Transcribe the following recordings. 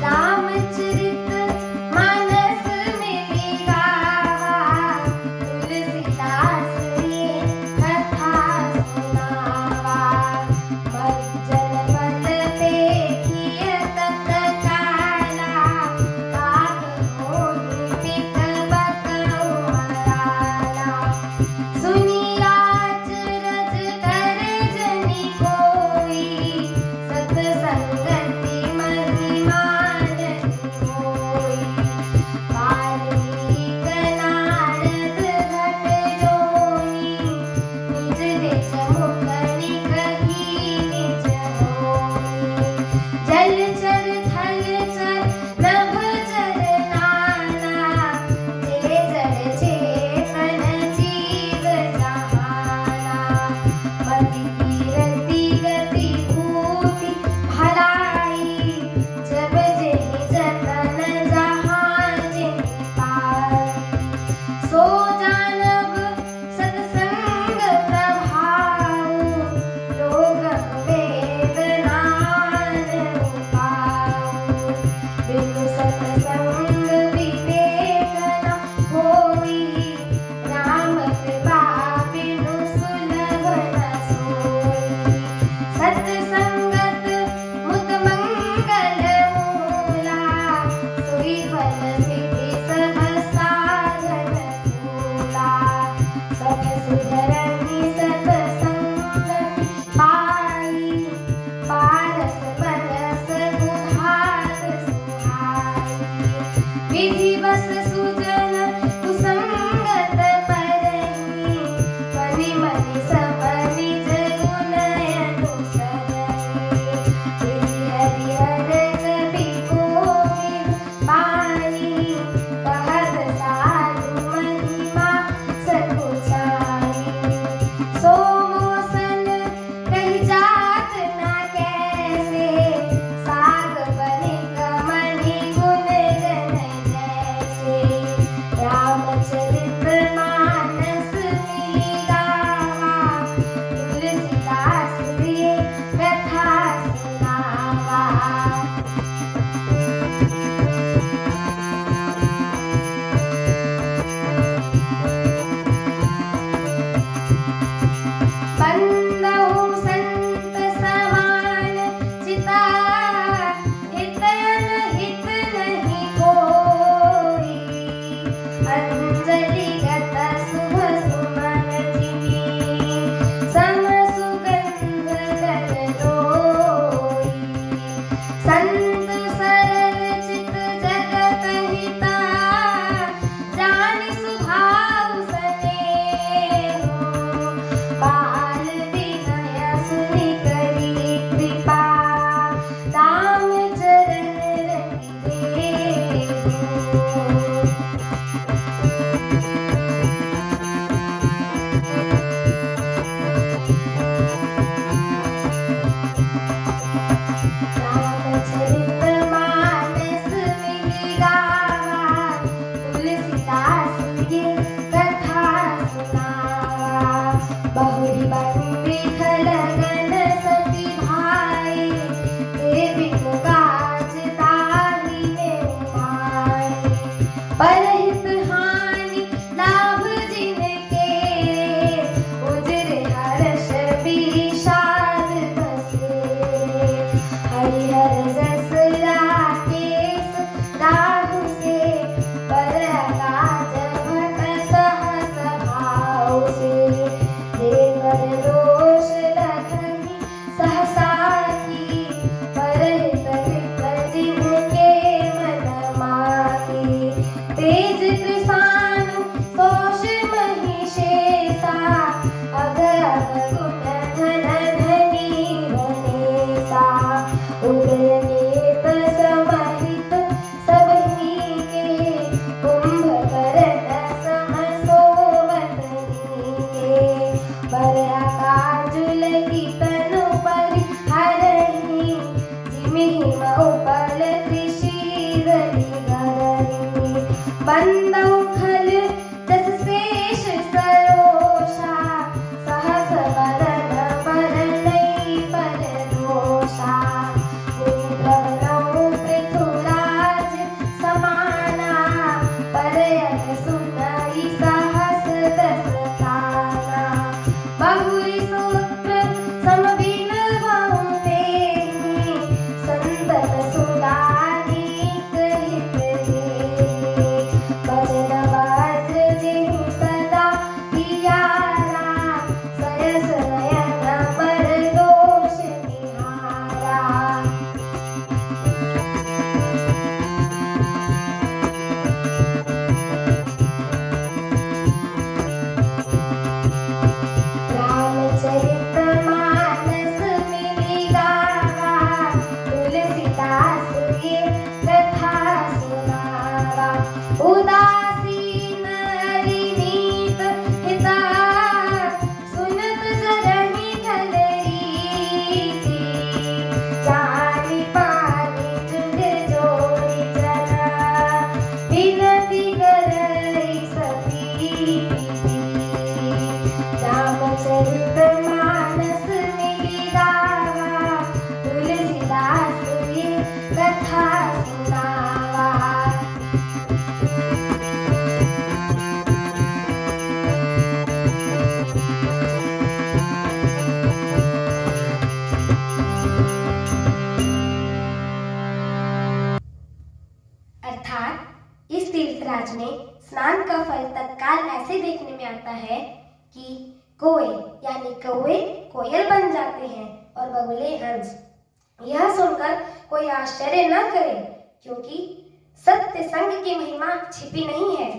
रामचरित मानस में गावा, तुलसीदास ये कथा सुनावा। मज्जन पद पे किय तत्काला, काग मोहि पित बकउमरा। ख्याल ऐसे देखने में आता है कि कोए यानी कौवे कोयल बन जाते हैं और बगुले हंस। यह सुनकर कोई आश्चर्य न करे, क्योंकि सत्य संग की महिमा छिपी नहीं है।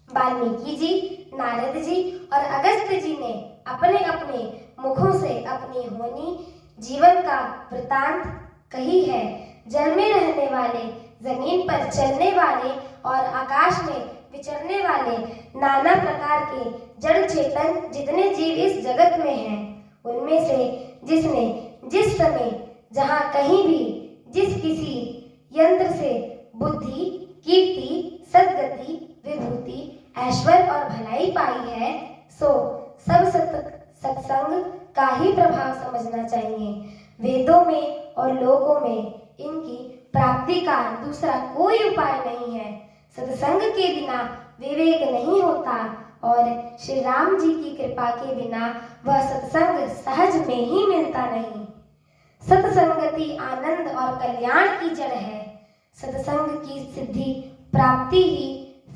वाल्मीकि जी, नारद जी और अगस्त्य जी ने अपने अपने मुखों से अपनी होनी जीवन का वृतांत कही है। जल में रहने वाले, जमीन पर चलने वाले और आकाश में विचरने वाले नाना प्रकार के जड़ चेतन जितने जीव इस जगत में हैं, उनमें से जिसने जिस समय जहाँ कहीं भी जिस किसी यंत्र से बुद्धि, कीर्ति, सद्गति, विभूति, ऐश्वर्य और भलाई पाई है, सो सब सत्संग का ही प्रभाव समझना चाहिए। वेदों में और लोकों में इनकी प्राप्ति का दूसरा कोई उपाय नहीं है। सत्संग के बिना विवेक नहीं होता और श्री राम जी की कृपा के बिना वह सत्संग सहज में ही मिलता नहीं। सत्संगति आनंद और कल्याण की जड़ है। सत्संग की सिद्धि प्राप्ति ही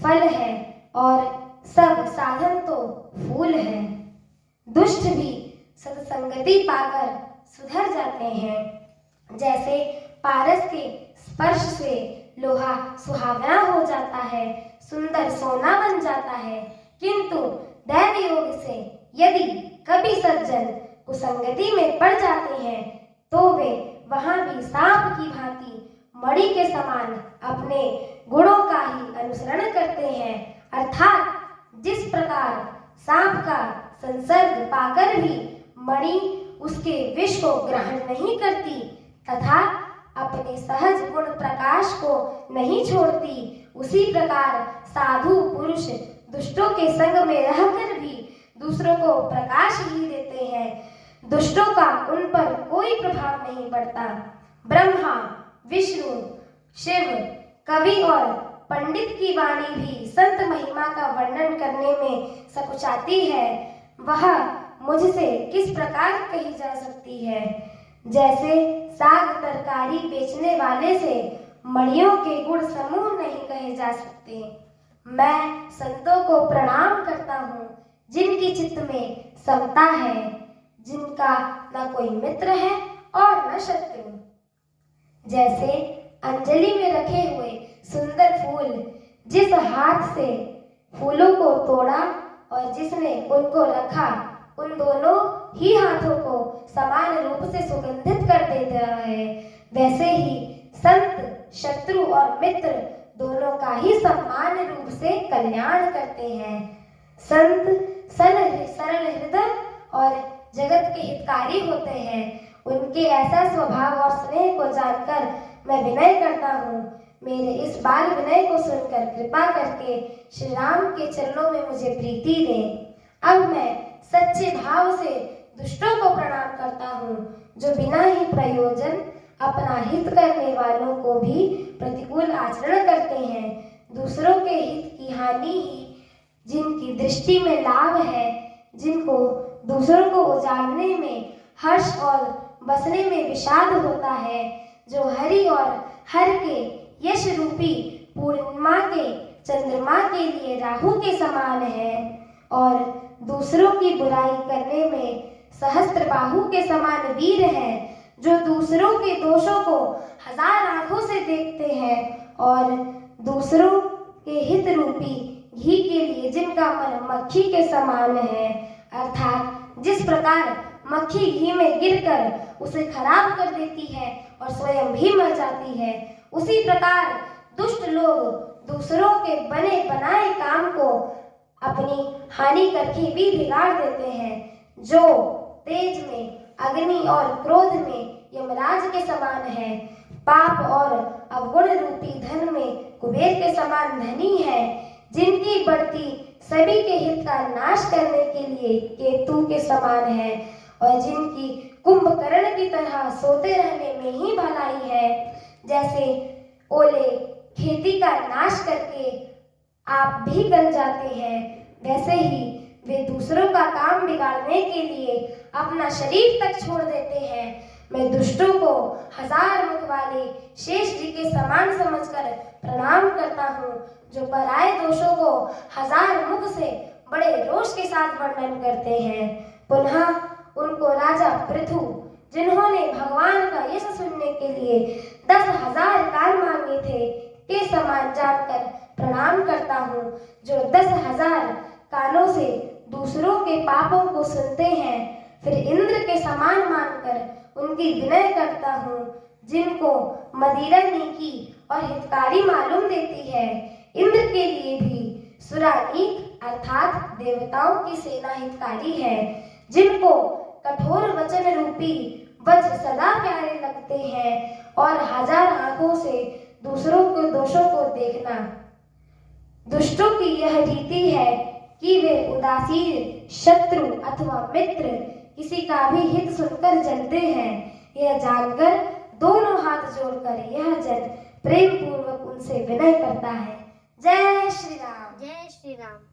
फल है और सब साधन तो फूल है। दुष्ट भी सत्संगति पाकर सुधर जाते हैं। जैसे पारस के स्पर्श से लोहा सुहावना हो जाता है, सुंदर सोना बन जाता है, किंतु दैव योग से यदि कभी सज्जन कुसंगति में पड़ जाते हैं तो वे वहां भी सांप की भांति मणि के समान अपने गुणों का ही अनुसरण करते हैं। अर्थात जिस प्रकार सांप का संसर्ग पाकर भी मणि उसके विष को ग्रहण नहीं करती तथा अपने सहज गुण प्रकाश को नहीं छोड़ती, उसी प्रकार साधु पुरुष दुष्टों के संग में रहकर भी दूसरों को प्रकाश ही देते हैं। दुष्टों का उन पर कोई प्रभाव नहीं पड़ता। ब्रह्मा, विष्णु, शिव, कवि और पंडित की वाणी भी संत महिमा का वर्णन करने में सकुचाती है। वह मुझसे किस प्रकार कही जा सकती है? जैसे साग तरकारी बेचने वाले से मणियों के गुण समूह नहीं कहे जा सकते। मैं संतों को प्रणाम करता हूँ जिनकी चित्त में समता है, जिनका न कोई मित्र है और न शत्रु। जैसे अंजलि में रखे हुए सुंदर फूल, जिस हाथ से फूलों को तोड़ा और जिसने उनको रखा, उन दोनों ही हाथों को समान रूप से सुगंधित कर देता है, वैसे ही संत शत्रु और मित्र दोनों का ही समान रूप से कल्याण करते हैं। संत सरल हृदय और जगत के हितकारी होते हैं। उनके ऐसा स्वभाव और स्नेह को जानकर मैं विनय करता हूँ। मेरे इस बाल विनय को सुनकर कृपा करके श्री राम के चरणों में मुझे प्रीति दें। अब मैं सच्चे भाव से दुष्टों को प्रणाम करता हूँ, जो बिना ही प्रयोजन अपना हित करने वालों को भी प्रतिकूल आचरण करते हैं। दूसरों के हित की हानि ही जिनकी दृष्टि में लाभ है, जिनको दूसरों को उजाड़ने में हर्ष और बसने में विषाद होता है, जो हरि और हर के यश रूपी पूर्णिमा के चंद्रमा के लिए राहु के समान है और दूसरों की बुराई करने में सहस्त्रबाहु के समान वीर है, जो दूसरों के दोषों को हजार आंखों से देखते हैं और दूसरों के हित रूपी घी के लिए जिनका मन मक्खी के समान है। अर्थात जिस प्रकार मक्खी घी में गिरकर उसे खराब कर देती है और स्वयं भी मर जाती है, उसी प्रकार दुष्ट लोग दूसरों के बने बनाए काम को अपनी हानि करके भी बिगाड़ देते हैं। जो तेज में, अग्नि और क्रोध में यमराज के समान है, पाप और अवगुण रूपी धन में कुबेर के समान धनी है, जिनकी बढ़ती सभी के हित का नाश करने के लिए केतु के समान है और जिनकी कुंभकर्ण की तरह सोते रहने में ही भलाई है। जैसे ओले खेती का नाश करके आप भी गल जाते हैं, वैसे ही वे दूसरों का काम बिगाड़ने के लिए अपना शरीर तक छोड़ देते हैं। मैं दुष्टों को हजार मुख वाले शेष जी के समान समझकर प्रणाम करता हूँ, जो पराये दोषों को हजार मुख से बड़े रोष के साथ वर्णन करते हैं। पुनः उनको राजा पृथु, जिन्होंने भगवान का यश सुनने के लिए 10,000 कान मांगे थे, के समान जानकर प्रणाम करता हूँ, जो 10,000 कानों से दूसरों के पापों को सुनते हैं। फिर इंद्र के समान मानकर उनकी विनय करता हूँ, जिनको मदिरा नीकी और हितकारी मालूम देती है। इंद्र के लिए भी सुरानीक अर्थात देवताओं की सेना हितकारी है, जिनको कठोर वचन रूपी वज्र सदा प्यारे लगते हैं और हजार आंखों से दूसरों के दोषों को देखना। दुष्टों की यह रीति है कि वे उदासीन शत्रु अथवा मित्र किसी का भी हित सुनकर जलते हैं। यह जानकर दोनों हाथ जोड़कर यह जन प्रेम पूर्वक उनसे विनय करता है। जय श्री राम। जय श्री राम।